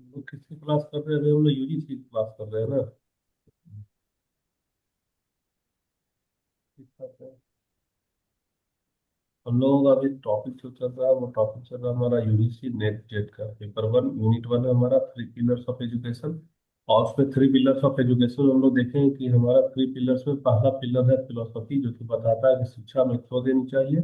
लोग किसकी क्लास कर रहे हैं? अभी हम लोग यूजीसी की क्लास कर रहे हैं ना। ठीक ठाक है। हम लोगों का अभी टॉपिक जो चल रहा है वो टॉपिक चल रहा है हमारा यूजीसी नेट जेट का पेपर वन यूनिट वन है हमारा, थ्री पिलर्स ऑफ एजुकेशन। और उसमें थ्री पिलर्स ऑफ एजुकेशन में हम लोग देखेंगे कि हमारा थ्री पिलर्स में पहला पिलर है फिलोसफी, जो कि बताता है कि शिक्षा में क्यों देनी चाहिए।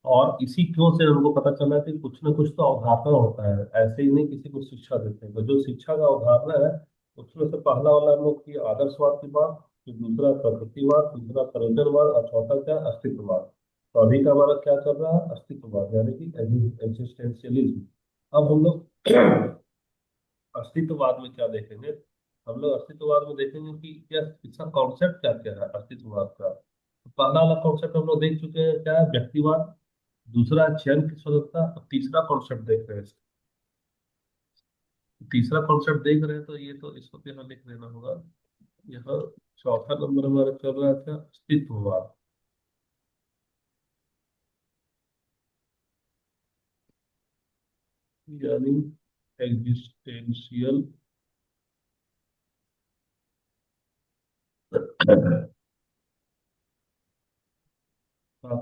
और इसी क्यों से हमको पता चला कि कुछ ना कुछ तो अवधारणा होता है, ऐसे ही नहीं किसी को शिक्षा देते हैं। तो जो शिक्षा का अवधारणा है उसमें से पहला वाला हम लोग की आदर्शवाद की बात, फिर दूसरा प्रकृतिवाद, तीसरा प्रयोजनवाद और चौथा क्या अस्तित्ववाद। तो अभी का हमारा क्या चल रहा है? अस्तित्ववाद, यानी कि एग्जिस्टेंशियलिज्म। अब हम लोग अस्तित्ववाद में क्या देखेंगे? हम लोग अस्तित्ववाद में देखेंगे कि क्या इसका कॉन्सेप्ट क्या क्या है अस्तित्ववाद का। तो पहला वाला कॉन्सेप्ट हम लोग देख चुके हैं, क्या है? व्यक्तिवाद। दूसरा चयन की स्वतंत्रता और तीसरा कॉन्सेप्ट देख रहे हैं। तीसरा कॉन्सेप्ट देख रहे हैं तो ये तो इसको तो यहाँ लिख लेना होगा। यहाँ चौथा नंबर हमारा चल रहा था अस्तित्ववाद, यानी एग्जिस्टेंशियल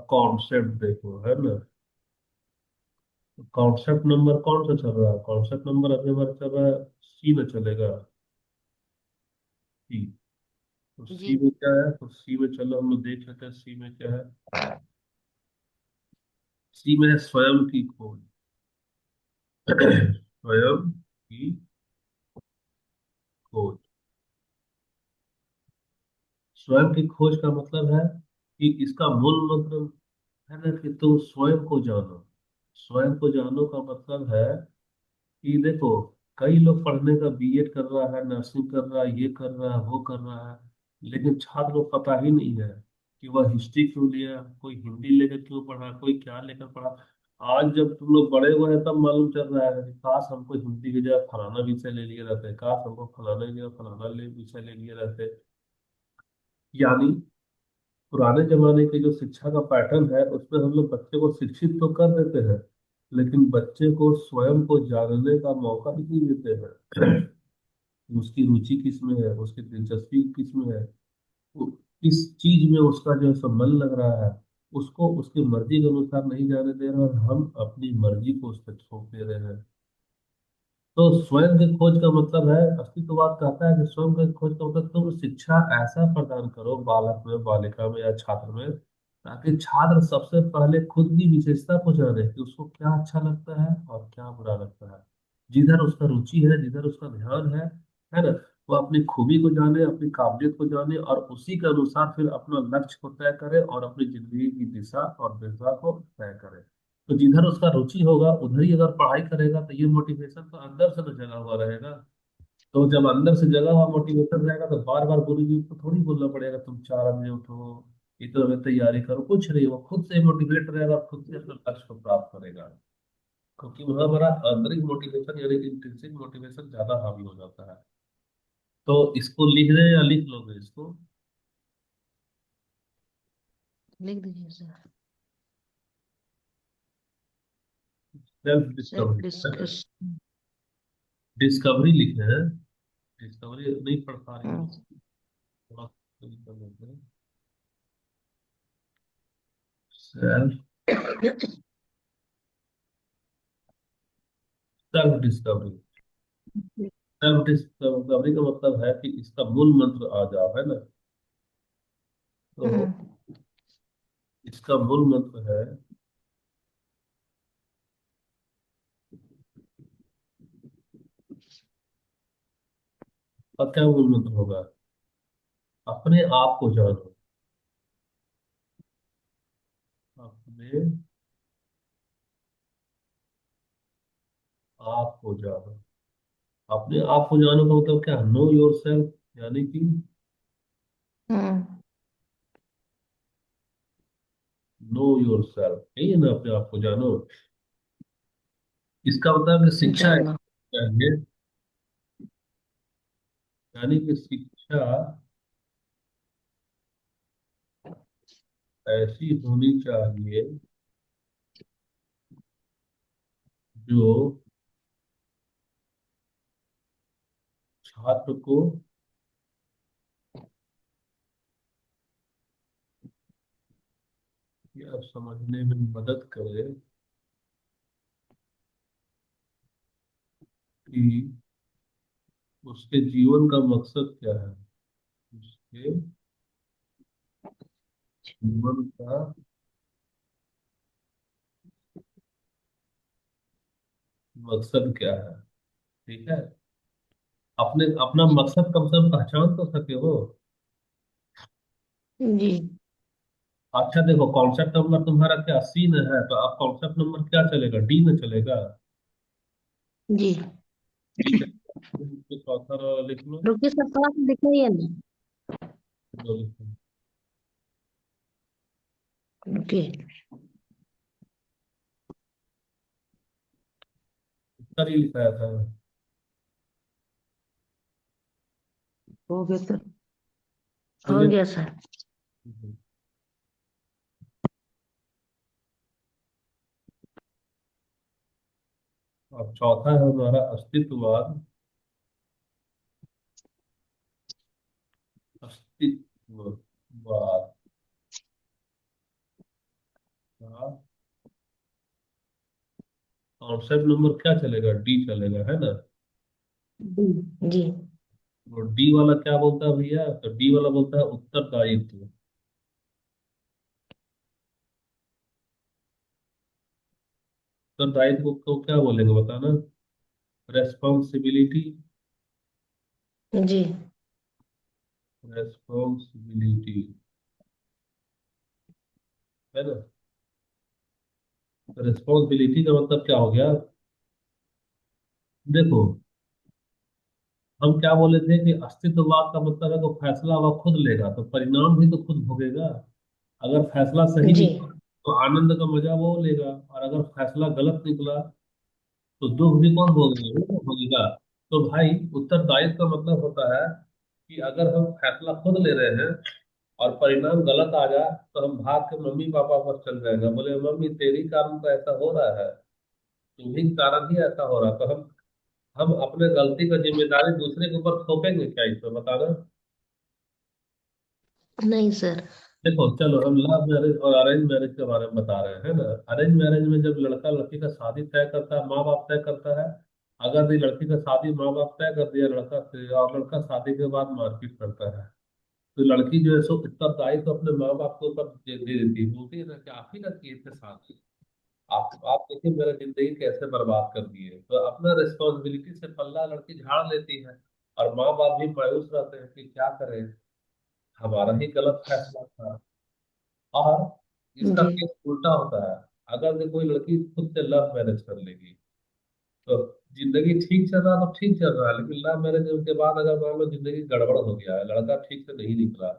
कॉन्सेप्ट देखो, है ना। कॉन्सेप्ट नंबर कौन सा चल रहा है? कॉन्सेप्ट नंबर अभी हमारा चल रहा है सी में चलेगा। सी। तो सी जी। में क्या है? तो सी में चलो हम लोग देख लेते हैं सी में क्या है। सी में है स्वयं की खोज। स्वयं की खोज। स्वयं की खोज का मतलब है कि इसका मूल मंत्र है ना कि तुम स्वयं को जानो। स्वयं को जानो का मतलब है कि देखो, कई लोग पढ़ने का बीएड कर रहा है, नर्सिंग कर रहा है, ये कर रहा है, वो कर रहा है, लेकिन छात्र को पता ही नहीं है कि वह हिस्ट्री क्यों लिया, कोई हिंदी लेकर क्यों पढ़ा, कोई क्या लेकर पढ़ा। आज जब तुम लोग बड़े हुए हैं तब मालूम चल रहा है कि काश हमको हिंदी की जगह फलाना विषय ले लिए रहते, काश हमको फलाना की जगह फलाना विषय ले लिए रहते। यानी पुराने जमाने की जो शिक्षा का पैटर्न है उसमें हम लोग बच्चे को शिक्षित तो कर देते हैं, लेकिन बच्चे को स्वयं को जानने का मौका ही नहीं देते हैं। उसकी रुचि किस में है, उसकी दिलचस्पी किस में है, वो किस चीज में उसका जो है सो मन लग रहा है, उसको उसकी मर्जी के अनुसार नहीं जाने दे रहे, और हम अपनी मर्जी को उस पर थोप दे रहे हैं। तो स्वयं की खोज का मतलब है, अस्तित्ववाद कहता है कि स्वयं की खोज का मतलब तुम शिक्षा ऐसा प्रदान करो बालक में, बालिका में या छात्र में, ताकि छात्र सबसे पहले खुद की विशेषता को जाने कि उसको क्या अच्छा लगता है और क्या बुरा लगता है। जिधर उसका रुचि है, जिधर उसका ध्यान है ना, वो अपनी खूबी को जाने, अपनी काबिलियत को जाने, और उसी के अनुसार फिर अपना लक्ष्य को तय करे और अपनी जिंदगी की दिशा और दिशा को तय करे। तो जिधर उसका रुचि होगा उधर ही अगर पढ़ाई करेगा तो ये मोटिवेशन तो अंदर से तो जगा हुआ रहेगा। तो जब अंदर से जगा हुआ मोटिवेशन रहेगा तो बार बार गुरु जी को थोड़ी बोलना पड़ेगा तुम 4 बजे उठो, इतना बजे तैयारी करो, कुछ नहीं, वो खुद से मोटिवेट रहेगा और खुद से अपने लक्ष्य को प्राप्त करेगा। क्योंकि वहां हमारा आंतरिक मोटिवेशन यानी कि इंट्रिंसिक मोटिवेशन ज्यादा हावी हो जाता है। तो इसको लिख रहे हैं या लिख लोगे इसको? लिख दीजिए sir. Self self discovery. Discuss. Discovery लिखे हैं। डिस्कवरी नहीं पढ़ पा रही हो? हम्म। थोड़ा कर लेते हैं। Self self discovery. Self discovery का मतलब है कि इसका मूल मंत्र आ जाओ, है ना। तो इसका मूल मंत्र है, और क्या मूल मंत्र होगा? अपने आप को जानो। अपने आप को जानो। अपने आप को जानो का मतलब क्या? नो योर सेल्फ, यानी कि हम्म। नो योर सेल्फ, यही है ना, अपने आप को जानो। इसका मतलब है कि शिक्षा जानना। चाहिए, यानी कि शिक्षा ऐसी होनी चाहिए जो छात्र को यह समझने में मदद करे कि उसके जीवन का मकसद क्या है। उसके जीवन का मकसद क्या है। ठीक है। अपने अपना मकसद कम से कम पहचान तो सके हो। जी। अच्छा देखो, कॉन्सेप्ट नंबर तुम्हारा क्या सी में है, तो अब कॉन्सेप्ट नंबर क्या चलेगा, डी में चलेगा। जी। डी चलेगा, चौथा वाला लिख लो। रुकिए सर, थोड़ा सा दिखाइए ना। लो लिखो। रुकिए। उत्तर ही लिखाया था। हो गया सर। हो चलिए। गया सर। अब चौथा है हमारा अस्तित्ववाद। अस्तित्ववाद का कॉन्सेप्ट नंबर क्या चलेगा, डी चलेगा, है ना। जी। जी। और डी वाला क्या बोलता है भैया, तो डी वाला बोलता है उत्तरदायित्व। उत्तरदायित्व को क्या बोलेंगे बताना। रेस्पॉन्सिबिलिटी। जी। रेस्पॉन्सिबिलिटी, है ना। रिस्पॉन्सिबिलिटी का मतलब क्या हो गया। देखो, हम क्या बोले थे कि अस्तित्ववाद का मतलब है कि फैसला वह खुद लेगा तो परिणाम भी तो खुद भोगेगा। अगर फैसला सही जी। निकला तो आनंद का मजा वो लेगा, और अगर फैसला गलत निकला तो दुख भी कौन भोगेगा, वो तो भोगेगा। तो भाई, उत्तरदायित्व का मतलब होता है कि अगर हम फैसला खुद ले रहे हैं और परिणाम गलत आ जाए तो हम भाग के मम्मी पापा पर चल जाएंगे, बोले मम्मी तेरी कारण तो ऐसा हो रहा है, तुम्ही कारण ही ऐसा हो रहा है। तो हम अपने गलती का जिम्मेदारी दूसरे के ऊपर थोपेंगे क्या, इसमें बताना। नहीं सर। देखो चलो, हम लव मैरिज और अरेंज मैरिज के बारे में बता रहे हैं ना। अरेंज मैरिज में जब लड़का लड़की का शादी तय करता है, माँ बाप तय करता है। अगर ये लड़की का शादी माँ बाप तय कर दिया लड़का से, और लड़का शादी के बाद मारपीट करता है, तो लड़की जो है सो उत्तरदायित्व तो अपने माँ बाप के ऊपर दे देती है, बोलती है ना कि आप ही ना किए थे शादी। आप देखिए मेरा जिंदगी कैसे बर्बाद कर दिए, तो अपना रिस्पॉन्सिबिलिटी से पल्ला लड़की झाड़ लेती है। और माँ बाप भी मायूस रहते हैं कि क्या करें, हमारा ही गलत फैसला था। और इसका जी। केस उल्टा होता है। अगर जो कोई लड़की खुद से लव मैरिज कर लेगी तो जिंदगी ठीक चल रहा तो ठीक चल रहा है, लेकिन लव मैरिज के बाद अगर मान लो जिंदगी गड़बड़ हो गया है, लड़का ठीक से नहीं निकला,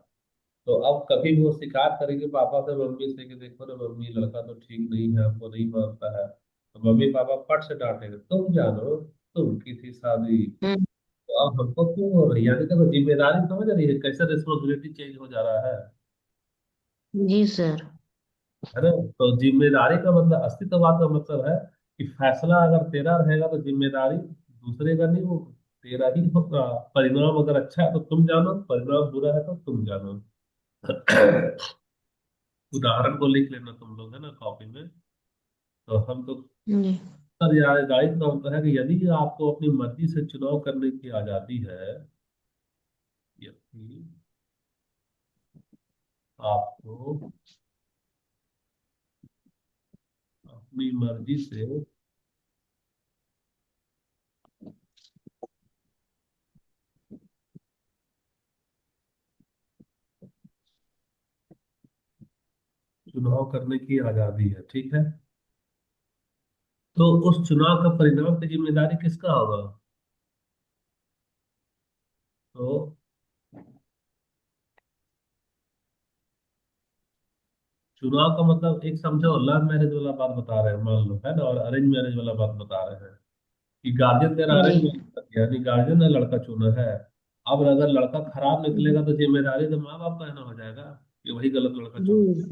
तो अब कभी भी वो शिकायत करेगी पापा से मम्मी से कि देखो ना मम्मी, लड़का तो ठीक नहीं है, हमको नहीं मानता है, तो मम्मी पापा पट से डांटेंगे, तुम जानो तुम की थी शादी, हम्म। तो अब हमको क्यों हो रही है। यानी देखो जिम्मेदारी समझ रही है कैसे रिस्पॉन्सिबिलिटी चेंज हो जा रहा है। जी सर। है ना। तो जिम्मेदारी का मतलब, अस्तित्ववाद का मतलब है कि फैसला अगर तेरा रहेगा तो जिम्मेदारी दूसरे का नहीं, वो तेरा ही होगा। परिणाम अगर अच्छा है तो तुम जानो, परिणाम बुरा है तो तुम जानो। उदाहरण को लिख लेना तुम लोग, है ना, कॉपी में। तो हम तो जी। सर यार, राइट का होता है कि यदि आपको अपनी मर्जी से चुनाव करने की आजादी है, यदि आपको अपनी मर्जी से चुनाव करने की आजादी है, ठीक है, तो उस चुनाव का परिणाम की जिम्मेदारी किसका होगा। तो चुनाव का मतलब, एक समझो लव मैरिज वाला बात बता रहे हैं मान लो, है ना, और अरेंज मैरिज वाला बात बता रहे हैं कि गार्जियन तेरा जी। अरेंज मैरिज कर दिया, यानी गार्जियन ने लड़का चुना है। अब अगर लड़का खराब निकलेगा तो जिम्मेदारी तो माँ बाप का है ना, हो जाएगा कि वही गलत लड़का चुन जी। लिया।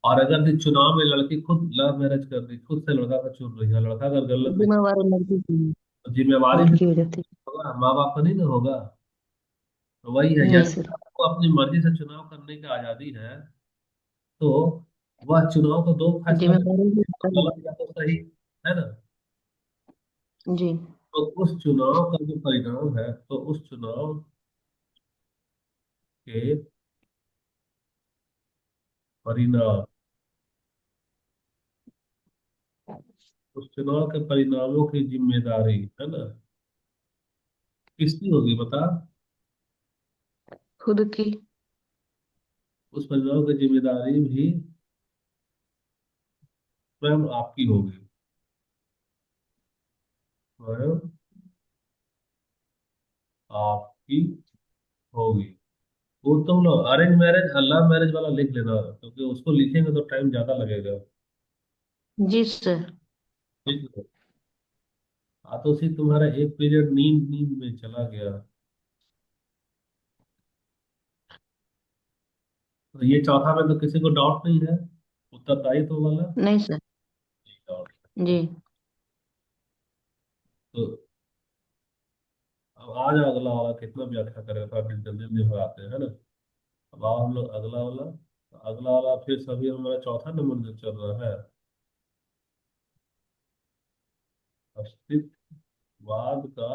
और अगर इस चुनाव में लड़की खुद लव मैरिज कर रही, खुद से लड़का का चुन रही है, लड़का अगर गलत निकले जिम्मेवारी लड़की की तो जिम्मेवारी भी लड़की हो जाती है। होगा, माँ बाप का नहीं ना होगा। तो वही है, नहीं यदि सर। आपको अपनी मर्जी से चुनाव करने की आजादी है, तो वह चुनाव का दो फैसला ले, जिम्मेदारी भी या तो होता गलत या तो सही, है ना। है। जी। तो उस चुनाव का जो परिणाम है, तो उस चुनाव के परिणाम, उस चुनाव के परिणामों की जिम्मेदारी, है ना, किसकी होगी बता। खुद की। उस परिणाम की जिम्मेदारी भी स्वयं आपकी होगी, स्वयं आपकी होगी। वो तुम लोग अरेंज मैरिज और लव मैरिज वाला लिख लेना, क्योंकि उसको लिखेंगे तो टाइम ज्यादा लगेगा। जी सर। ठीक है। हाँ, तो उसी तुम्हारा एक पीरियड नींद नींद में चला गया। तो ये चौथा में तो किसी को डाउट नहीं है, उत्तरदायित्व वाला। नहीं सर। डाउट। जी। तो अब आ जाओ, अगला वाला कितना व्याख्या करेगा, थोड़ा जल्दी जल्दी भगाते हैं, है ना। अब आओ हम लोग अगला वाला। तो अगला वाला फिर सभी हमारा चौथा नंबर जो चल रहा है, अस्तित्ववाद का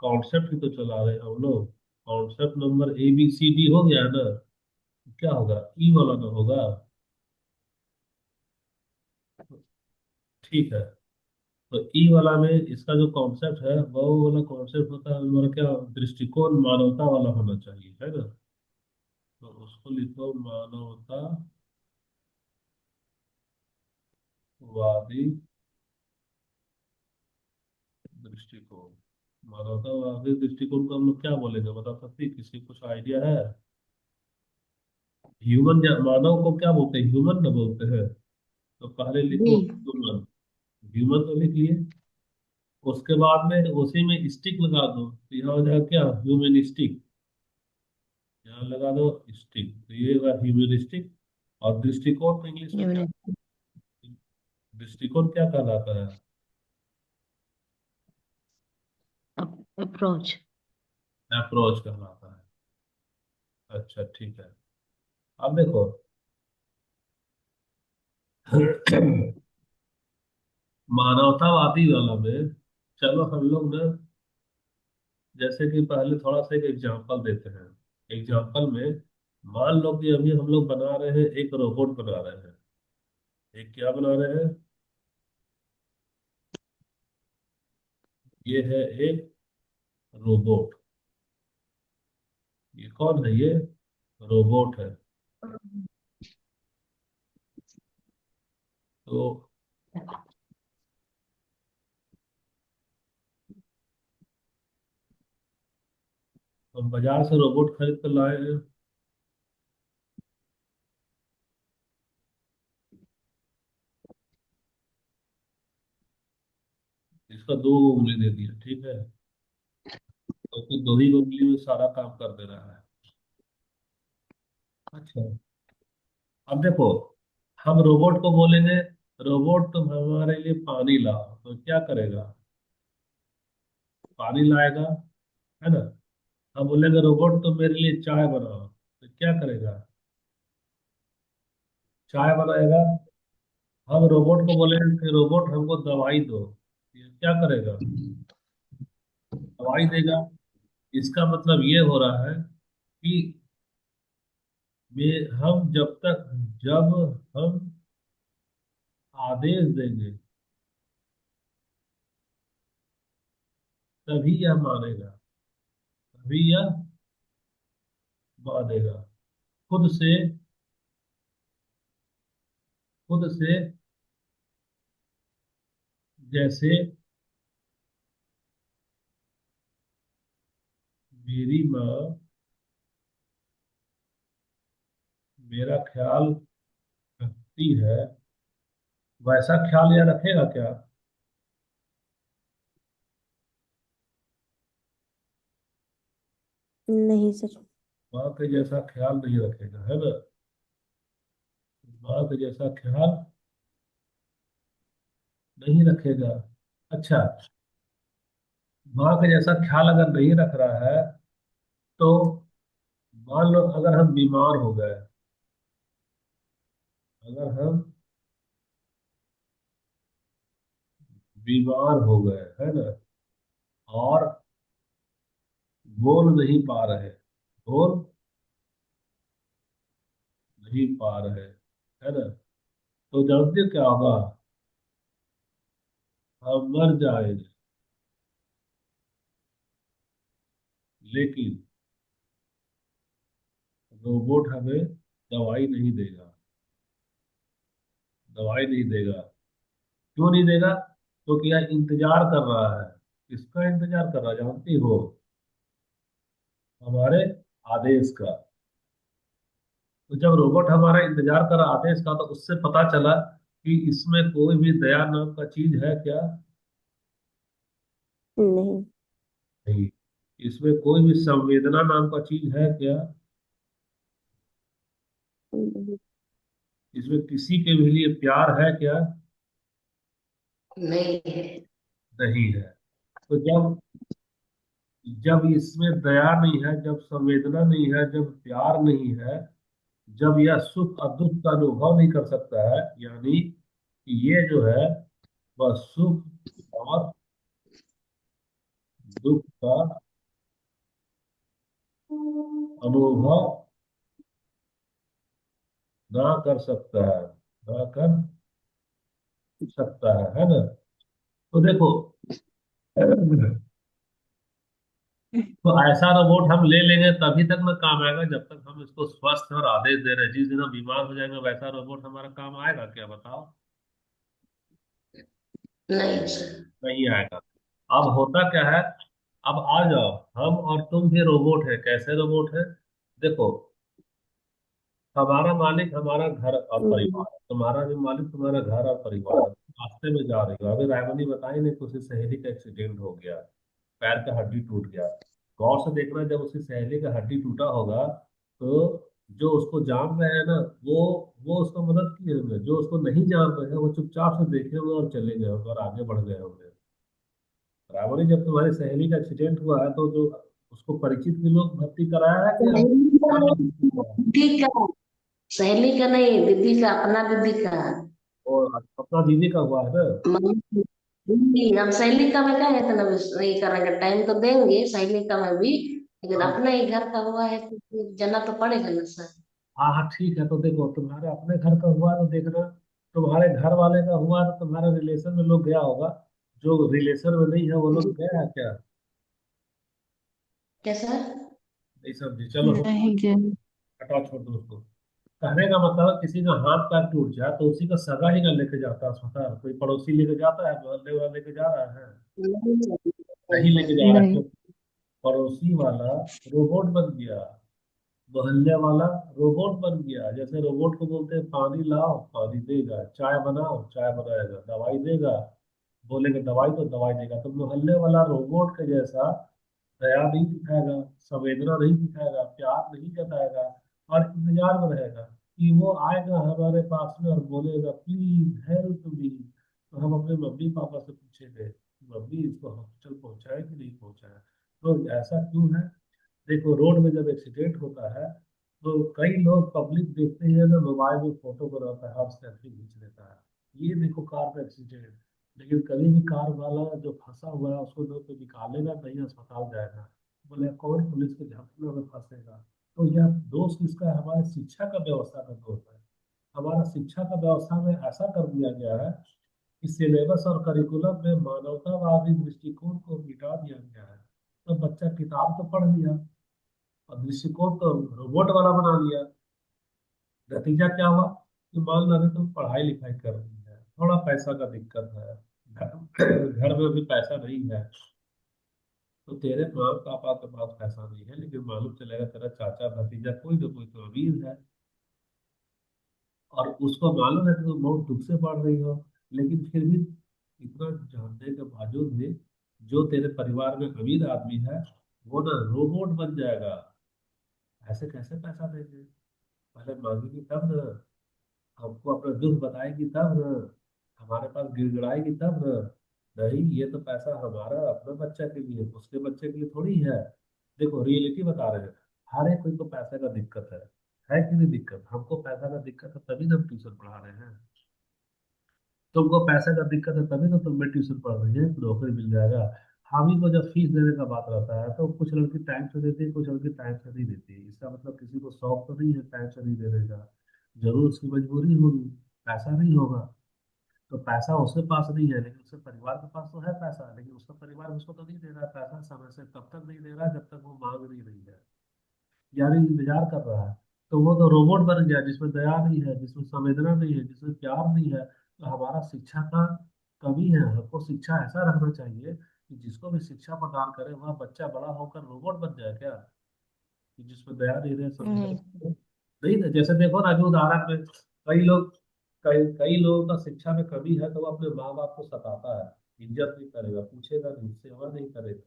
कॉन्सेप्ट ही तो चला रहे हैं हम लोग। कॉन्सेप्ट नंबर ABCD हो गया है ना। क्या होगा, ई वाला ना होगा। ठीक है। तो ई वाला में इसका जो कॉन्सेप्ट है, वो वाला कॉन्सेप्ट होता है हमारा क्या, दृष्टिकोण मानवता वाला होना चाहिए, है ना। तो उसको लिखो, मानवतावादी दृष्टिकोण। मानवतावादी दृष्टिकोण को हम लोग क्या बोलेंगे, बता सकती है? किसी को कुछ आइडिया है? ह्यूमन, या मानव को क्या बोलते हैं, ह्यूमन ना बोलते हैं। तो पहले जी। लिखो ह्यूमन। ह्यूमन तो लिख लिए। उसके बाद में उसी में स्टिक लगा दो, तो यहाँ हो जाएगा क्या, ह्यूमनिस्टिक। यहाँ लगा दो स्टिक, तो ये होगा ह्यूमनिस्टिक। और दृष्टिकोण तो इंग्लिश में क्या, दृष्टिकोण क्या कहलाता है? अप्रोच। अप्रोच कहलाता है। अच्छा ठीक है। अब देखो मानवतावादी वाला में, चलो हम लोग ना, जैसे कि पहले थोड़ा सा एक एग्जांपल देते हैं। एग्जांपल में मान लो कि अभी हम लोग बना रहे हैं, एक रोबोट बना रहे हैं। एक क्या बना रहे हैं? ये है एक रोबोट। ये कौन है, ये रोबोट है। तो हम बाजार से रोबोट खरीद कर लाए हैं। इसका दो उंगली दे दिया, ठीक है। तो फिर दो ही उंगली में सारा काम कर दे रहा है। अच्छा। अब देखो, हम रोबोट को बोलेंगे, रोबोट तुम हमारे लिए पानी लाओ, तो क्या करेगा? पानी लाएगा, है ना। हम बोलेंगे रोबोट तुम मेरे लिए चाय बनाओ, तो क्या करेगा? चाय बनाएगा। हम रोबोट को बोलेंगे कि रोबोट हमको दवाई दो, ये क्या करेगा? दवाई देगा। इसका मतलब ये हो रहा है कि हम जब हम आदेश देंगे, तभी यह मानेगा, तभी यह मानेगा। खुद से, खुद से, जैसे मेरी माँ मेरा ख्याल रखती है, वैसा ख्याल यह रखेगा क्या? नहीं सर। माँ के जैसा ख्याल नहीं रखेगा, है ना। माँ के जैसा ख्याल नहीं रखेगा। अच्छा। माँ के जैसा ख्याल अगर नहीं रख रहा है, तो मान लो अगर हम बीमार हो गए, अगर हम बीमार हो गए, है ना, और बोल नहीं पा रहे, बोल नहीं पा रहे, है ना, तो जानते हो क्या होगा? हम मर जाएंगे, लेकिन रोबोट हमें दवाई नहीं देगा, दवाई नहीं देगा। क्यों नहीं देगा? क्योंकि यह इंतजार कर रहा है। किसका इंतजार कर रहा है जानती हो? हमारे आदेश का। तो जब रोबोट हमारा इंतजार कर रहा आदेश का, तो उससे पता चला कि इसमें कोई भी दया नाम का चीज है क्या? नहीं। नहीं। इसमें कोई भी संवेदना नाम का चीज है क्या? नहीं। इसमें किसी के भी लिए प्यार है क्या? नहीं है। नहीं है। तो जब जब इसमें दया नहीं है, जब संवेदना नहीं है, जब प्यार नहीं है, जब यह सुख और दुख का अनुभव नहीं कर सकता है, यानी कि ये जो है वह सुख और दुख का अनुभव ना कर सकता है, ना कर सकता है ना। तो देखो, तो ऐसा रोबोट हम ले लेंगे तभी तक ना काम आएगा, जब तक हम इसको स्वस्थ और आदेश दे रहे हैं। जिस दिन हम बीमार हो जाएंगे, वैसा रोबोट हमारा काम आएगा क्या, बताओ? नहीं सर। नहीं आएगा। अब होता क्या है, अब आ जाओ, हम और तुम भी रोबोट है। कैसे रोबोट है? देखो, हमारा मालिक हमारा घर और परिवार है, तुम्हारा भी मालिक तुम्हारा घर और परिवार है। रास्ते में जा रही हो, अभी रायमनी बताई नहीं कि उसकी सहेली का एक्सीडेंट हो गया, पैर का हड्डी टूट गया। गौर से देखना, जब उसकी सहेली का हड्डी टूटा होगा, तो जो उसको जान रहे हैं ना, वो उसको मदद किए होंगे। जो उसको नहीं जान रहे हैं, वो चुपचाप से देखे होंगे और चले गए होंगे और आगे बढ़ गए होंगे। रावणी, जब तुम्हारी सहेली का एक्सीडेंट हुआ है, तो जो उसको परिचित भी लोग भर्ती कराया है कि सहेली का आप? नहीं, दीदी का। सहेली का नहीं, दीदी का, अपना दीदी का। और अपना दीदी का हुआ है ना? मम्मी। दीदी, हम सहेली का में क्या है, इतना नहीं करेंगे, टाइम तो देंगे सहेली का में भी, लेकिन हाँ अपने ही घर का हुआ है तो फिर जाना तो पड़ेगा ना सर। हाँ हाँ, ठीक है। तो देखो, तुम्हारे अपने घर का हुआ तो देखना, तुम्हारे घर वाले का हुआ तो तुम्हारे रिलेशन में लोग गया होगा। जो रिलेशन में नहीं है, वो लोग गया है क्या? क्या सर? नहीं समझे, चलो नहीं गए। हटा, छोड़ दो उसको। कहने का मतलब है, किसी का हाथ पैर टूट जाए तो उसी का सगा ही ना लेके जाता है अस्पताल। कोई पड़ोसी लेके जाता है, मोहल्ले वाला लेके जा रहा है? नहीं। नहीं लेके जा रहा है, नहीं। तो पड़ोसी वाला रोबोट बन गया, मोहल्ले वाला रोबोट बन गया। जैसे रोबोट को बोलते हैं पानी लाओ, पानी देगा, चाय बनाओ, चाय बनाएगा, दवाई देगा, बोलेंगे दवाई तो दवाई देगा। तो मोहल्ले वाला रोबोट के जैसा दया नहीं दिखाएगा, संवेदना नहीं दिखाएगा, प्यार नहीं जताएगा, और इंतजार में रहेगा कि वो आएगा हमारे पास में और बोलेगा प्लीज हेल्प मी। तो हम अपने मम्मी पापा से पूछेंगे, मम्मी इसको हॉस्पिटल पहुंचाए कि नहीं पहुंचाया? तो ऐसा क्यों है? देखो, रोड में जब एक्सीडेंट होता है, तो कई लोग पब्लिक देखते हैं ना, मोबाइल में फोटो बनाता है और सेल्फी खींच लेता है, ये देखो कार का एक्सीडेंट। लेकिन कभी भी कार वाला जो फंसा हुआ है उसको जो तो निकालेगा नहीं, अस्पताल जाएगा, बोले कौन पुलिस के झपटों में फंसेगा? तो यह दोष किसका है? हमारे शिक्षा का व्यवस्था का दोष है। हमारा शिक्षा का व्यवस्था में ऐसा कर दिया गया है कि सिलेबस और करिकुलम में मानवतावादी दृष्टिकोण को मिटा दिया गया है। तो बच्चा किताब तो पढ़ लिया, और दृष्टिकोण तो रोबोट वाला बना लिया। नतीजा क्या हुआ? कि मान लो अभी तुम पढ़ाई लिखाई कर रही है, थोड़ा पैसा का दिक्कत है, घर में भी पैसा नहीं है, तो तेरे माँ पापा के पास पैसा नहीं है, लेकिन मालूम चलेगा तेरा चाचा भतीजा कोई ना कोई तो अमीर है, और उसको मालूम है कि तुम बहुत दुख से पढ़ रही हो, लेकिन फिर भी इतना जानने के बावजूद भी जो तेरे परिवार में अमीर आदमी है, वो ना रोबोट बन जाएगा। ऐसे कैसे पैसा देंगे? पहले मांगेगी तब ना, हमको अपना दुख बताएगी तब ना, हमारे पास गिड़गिड़ाएगी तब ना। नहीं, ये तो पैसा हमारा अपना बच्चा के लिए, उसके बच्चे के लिए थोड़ी है। देखो रियलिटी बता रहे हैं, हर एक कोई को पैसे का दिक्कत है कि नहीं दिक्कत? हमको पैसा का दिक्कत है तभी तो हम ट्यूशन पढ़ा रहे हैं। तुमको पैसे का दिक्कत है तभी तो तुम भी ट्यूशन पढ़ रही है, नौकरी मिल जाएगा। हम ही को जब फीस देने का बात रहता है तो कुछ लड़की टाइम से देती है, कुछ लड़की टाइम से नहीं देती है। इसका मतलब किसी को शौक तो नहीं है टाइम से नहीं देने का, जरूर उसकी मजबूरी होगी, पैसा नहीं होगा। तो पैसा उसके पास नहीं है लेकिन उसके परिवार के पास तो है पैसा, लेकिन उसका परिवार उसको तो नहीं दे रहा है पैसा समय से, तब तक नहीं दे रहा है जब तक वो मांग नहीं रही है, यानी इंतजार कर रहा है। तो वो तो रोबोट बन गया जिसमें दया नहीं है, जिसमें संवेदना नहीं है, जिसमें प्यार नहीं है। तो हमारा शिक्षा का कमी है, हमको शिक्षा ऐसा रखना चाहिए कि जिसको भी शिक्षा प्रदान करे वह बच्चा बड़ा होकर रोबोट बन जाए क्या, कि जिसमें दया नहीं रहे, नहीं संवेदना नहीं। ना जैसे देखो ना, अभी उदाहरण में कई लोग, कई कई लोगों का शिक्षा में कमी है तो वो अपने माँ बाप को सताता है, इज्जत नहीं करेगा, पूछेगा नहीं, सेवा नहीं करेगा।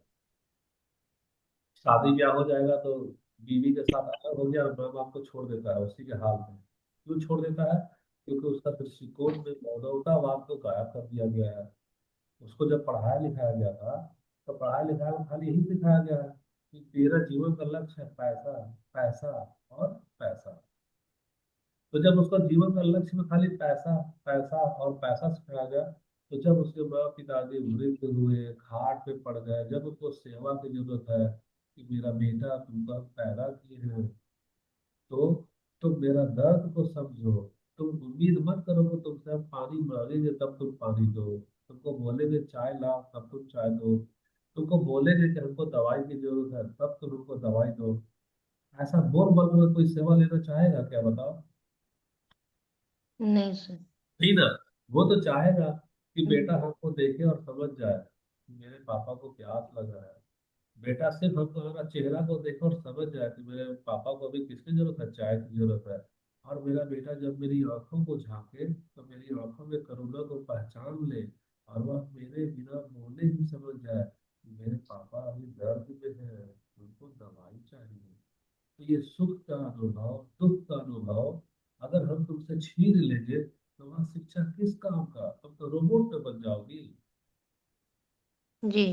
शादी ब्याह हो जाएगा तो बीवी के साथ अलग हो गया और माँ बाप को छोड़ देता है उसी के हाल में। क्यों छोड़ देता है? क्योंकि उसका दृष्टिकोण में मानवतावाद को गायब कर दिया गया है। उसको जब पढ़ाया लिखाया गया था तो पढ़ाया लिखाया में खाली यही सिखाया गया है कि तेरा जीवन का लक्ष्य है पैसा, पैसा और पैसा। तो जब उसका जीवन का लक्ष्य में खाली पैसा, पैसा और पैसा सिखाया गया, तो जब उसके माँ पिताजी वृद्ध हुए, खाट पे पड़ गए, जब उसको सेवा की जरूरत है कि मेरा बेटा तुमको हम पैदा किए हैं, तो तुम मेरा दर्द को समझो। तुम उम्मीद मत करो कि तुमसे हम पानी मांगेंगे तब तुम पानी दो, तुमको बोलेंगे चाय लाओ तब तुम चाय दो, तुमको बोलेंगे कि हमको दवाई की जरूरत है तब तुम हमको दवाई दो। ऐसा बोल बोल कर कोई सेवा लेना चाहेगा क्या, बताओ? नहीं सर। नहीं ना। वो तो चाहेगा कि बेटा हम्म, हमको देखे और समझ जाए कि मेरे पापा को प्यास लगा है। बेटा सिर्फ हमको हमारा चेहरा को देखे और समझ जाए कि मेरे पापा को अभी किसकी जरूरत है, चाय की जरूरत है। और मेरा बेटा जब मेरी आंखों को झांके तो मेरी आंखों में करुणा को पहचान ले, और वह मेरे बिना बोले ही समझ जाए कि मेरे पापा अभी दर्द में है, उनको दवाई चाहिए। तो ये सुख का अनुभव, दुख का अनुभव अगर हम तुमसे छीन लेंगे तो वह शिक्षा किस काम का, तुम तो रोबोट पे बन जाओगी। जी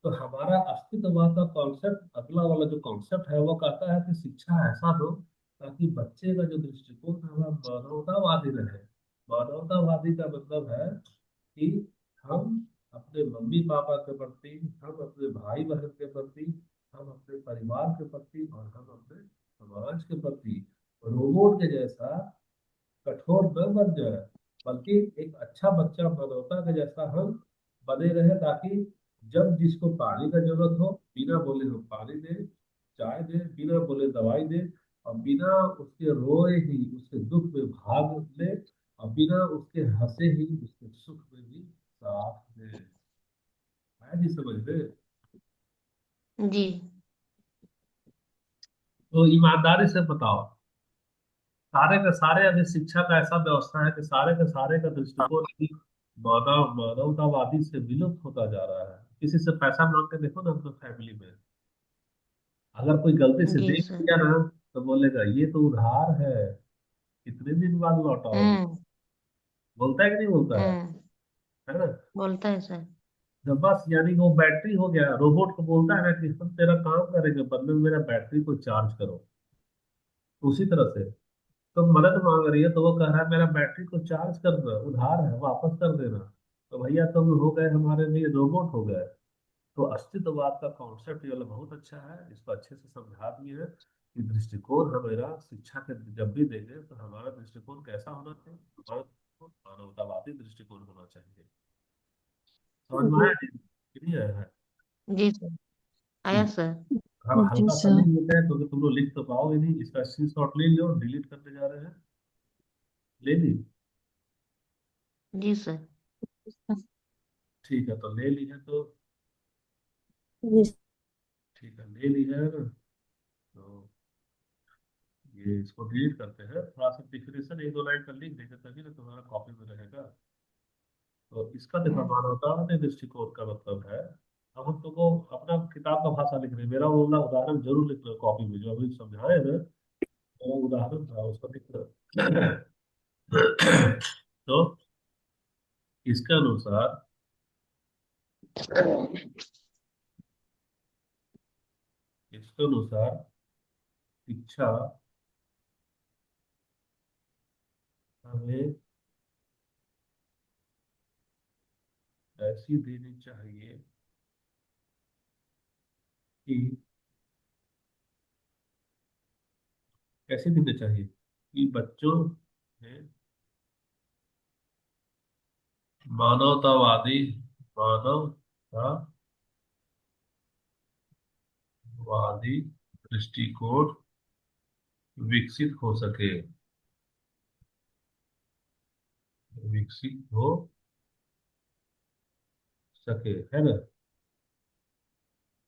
तो हमारा अस्तित्ववाद का कॉन्सेप्ट, अगला वाला जो कॉन्सेप्ट है वो कहता है कि शिक्षा ऐसा दो ताकि बच्चे का जो दृष्टिकोण है वह मानवतावादी रहे। मानवतावादी का मतलब है कि हम अपने मम्मी पापा के प्रति, हम अपने भाई बहन के प्रति, हम अपने परिवार के प्रति और हम अपने समाज के प्रति रोबोट के जैसा कठोर न बन जाए, बल्कि एक अच्छा बच्चा मानवता के जैसा हम बने रहे, ताकि जब जिसको पानी का जरूरत हो बिना बोले हम पानी दे, चाय दे, बिना बोले दवाई दे, और बिना उसके रोए ही उसके दुख में भाग ले, और बिना उसके हंसे ही उसके सुख में भी साथ दे। है जी, समझ गए? जी तो ईमानदारी से बताओ, सारे के सारे अभी शिक्षा का ऐसा व्यवस्था है कि सारे के सारे का दृष्टिकोण ही मानवतावादी से विलुप्त होता जा रहा है। किसी से पैसा मांग के देखो ना अपने फैमिली में, अगर कोई गलती से जी दे सर। दिया ना तो बोलेगा ये तो उधार है, कितने दिन बाद लौटाओगे। हम्म। बोलता है कि नहीं बोलता हम्म। है ना? बोलता है सर। तो बस यानी वो बैटरी हो गया, रोबोट को बोलता है ना कि हम तेरा काम करेंगे बदले में मेरा बैटरी को चार्ज करो। उसी तरह से तो मदद मांग रही है तो वो कह रहा है मेरा बैटरी को चार्ज करना उधार है, वापस कर देना। तो भैया तुम हो गए हमारे लिए रोबोट हो गए। तो अस्तित्ववाद का कॉन्सेप्ट ये वाला बहुत अच्छा है, इसको अच्छे से समझा दिए है कि दृष्टिकोण हमारा शिक्षा के जब भी देंगे तो हमारा दृष्टिकोण कैसा होना चाहिए, हमारा दृष्टिकोण मानवतावादी दृष्टिकोण होना चाहिए। समझ में आया नहीं? कि नहीं आया है? जी सर। आया ठीक। सर। हम जी हल्का सा सर। लिख लेते हैं क्योंकि तुम लोग लिख तो पाओगे नहीं, इसका स्क्रीनशॉट ले लो, डिलीट करने जा रहे हैं। ले ली? जी सर। ठीक है, तो ले ली है तो जी ठीक है, ले ली है ना? तो ये इसको डिलीट करते हैं, थोड़ा सा डिफिनेशन एक दो लाइन का लिख देंगे तभी ना तुम्हारा कॉपी में रहेगा। तो इसका देखो हम्म, मानवतावादी दृष्टिकोण का मतलब है, अब हम तुमको अपना किताब का भाषा लिख रहे हैं, मेरा वो वाला उदाहरण जरूर लिख लो कॉपी में, जो अभी समझाए ना मेरा उदाहरण था उसको लिख लो। तो इसके अनुसार इसके अनुसार शिक्षा हमें ऐसी देनी चाहिए कि, कैसे देनी चाहिए कि बच्चों में मानवतावादी मानवतावादी दृष्टिकोण विकसित हो सके, विकसित हो सके, है ना।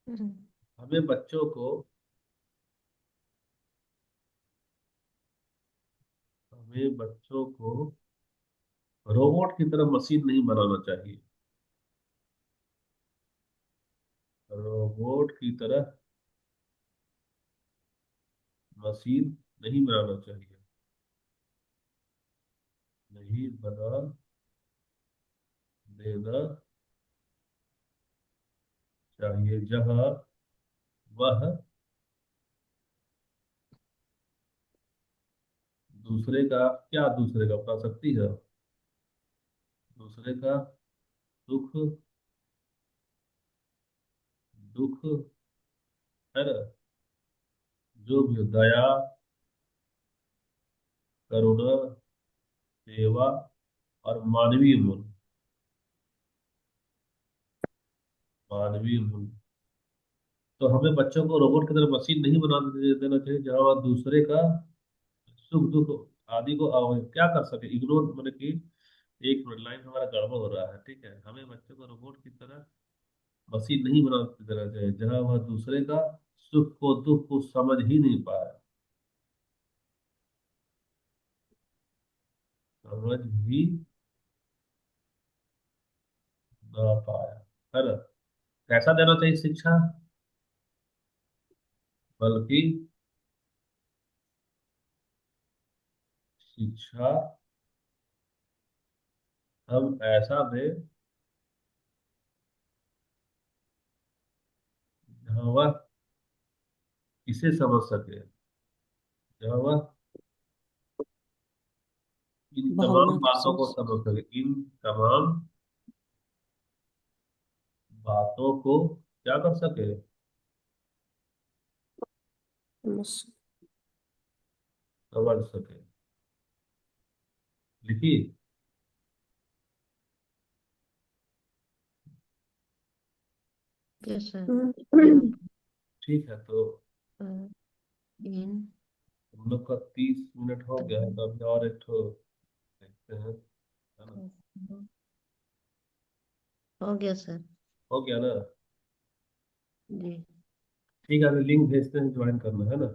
हम्म। हमें बच्चों को हमें बच्चों को रोबोट की तरह मशीन नहीं बनाना चाहिए, रोबोट की तरह मशीन नहीं बनाना चाहिए, नहीं बना देना चाहिए, जहां वह दूसरे का, क्या दूसरे का बता सकती है, दूसरे का दुख दुख, है ना, जो भी हो, दया, करुणा, सेवा और मानवीय मूल्य, मानवीय मूल्य। तो हमें बच्चों को रोबोट की तरह मशीन नहीं देना चाहिए, जहां वह दूसरे का सुख दुख आदि को क्या कर सके, इग्नोर, मतलब कि एक मिनट, लाइन हमारा गड़बड़ हो रहा है, ठीक है। हमें बच्चों को रोबोट की तरह मसीह नहीं बना देना चाहिए, जहां वह दूसरे का सुख को दुख को समझ ही नहीं पाया, समझ ही ना पाया, है ना। कैसा देना चाहिए शिक्षा, बल्कि शिक्षा हम ऐसा दें जहां वह इसे समझ सके, जहां वह इन तमाम भावना को बातों समझ को समझ सके, इन तमाम बातों को क्या कर सके, समझ। समझ सके। लिखिए। कैसे? ठीक है, तो इन हम लोग का 30 मिनट हो गया है, तो अभी और एक ठो देखते हैं, है ना। हो गया सर। हो गया ना। जी। ठीक है, अभी लिंक भेजते हैं, ज्वाइन करना, है ना।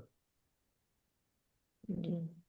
जी।